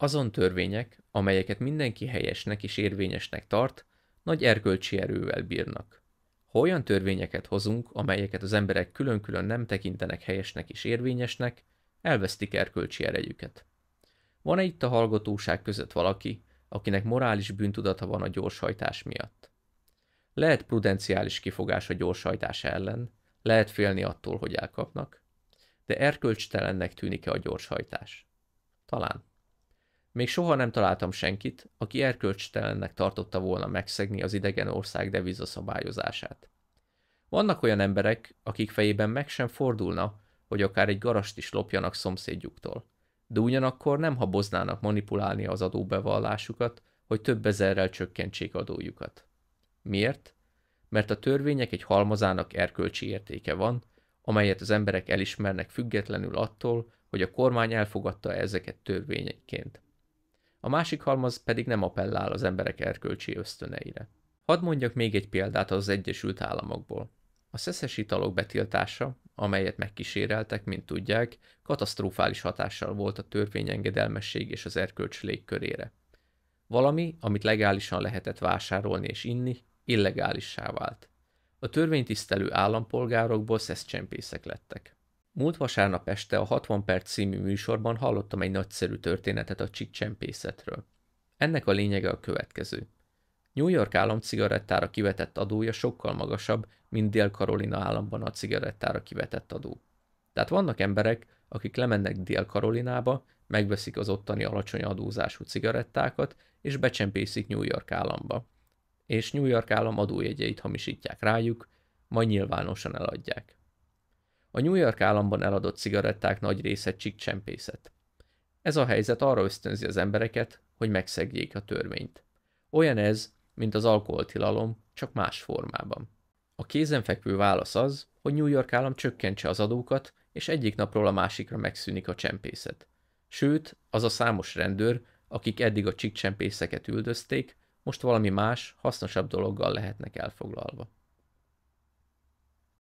Azon törvények, amelyeket mindenki helyesnek és érvényesnek tart, nagy erkölcsi erővel bírnak. Ha olyan törvényeket hozunk, amelyeket az emberek külön-külön nem tekintenek helyesnek és érvényesnek, elvesztik erkölcsi erejüket. Van-e itt a hallgatóság között valaki, akinek morális bűntudata van a gyorshajtás miatt? Lehet prudenciális kifogás a gyorshajtás ellen, lehet félni attól, hogy elkapnak, de erkölcstelennek tűnik-e a gyorshajtás? Talán. Még soha nem találtam senkit, aki erkölcstelennek tartotta volna megszegni az idegen ország devizaszabályozását. Vannak olyan emberek, akik fejében meg sem fordulna, hogy akár egy garast is lopjanak szomszédjuktól, de ugyanakkor nem haboznának manipulálni az adóbevallásukat, hogy több ezerrel csökkentsék adójukat. Miért? Mert a törvények egy halmazának erkölcsi értéke van, amelyet az emberek elismernek függetlenül attól, hogy a kormány elfogadta ezeket törvényként. A másik halmaz pedig nem appellál az emberek erkölcsi ösztöneire. Hadd mondjak még egy példát az Egyesült Államokból. A szeszes italok betiltása, amelyet megkíséreltek, mint tudják, katasztrofális hatással volt a törvényengedelmesség és az erkölcs légkörére. Valami, amit legálisan lehetett vásárolni és inni, illegálissá vált. A törvénytisztelő állampolgárokból szeszcsempészek lettek. Múlt vasárnap este a 60 perc című műsorban hallottam egy nagyszerű történetet a csipcsempészetről. Ennek a lényege a következő. New York állam cigarettára kivetett adója sokkal magasabb, mint Dél-Karolina államban a cigarettára kivetett adó. Tehát vannak emberek, akik lemennek Dél-Karolinába, megveszik az ottani alacsony adózású cigarettákat, és becsempészik New York államba. És New York állam adójegyeit hamisítják rájuk, majd nyilvánosan eladják. A New York államban eladott cigaretták nagy része csipcsempészet. Ez a helyzet arra ösztönzi az embereket, hogy megszegjék a törvényt. Olyan ez, mint az alkoholtilalom, csak más formában. A kézenfekvő válasz az, hogy New York állam csökkentse az adókat, és egyik napról a másikra megszűnik a csempészet. Sőt, az a számos rendőr, akik eddig a csipcsempészeket üldözték, most valami más, hasznosabb dologgal lehetnek elfoglalva.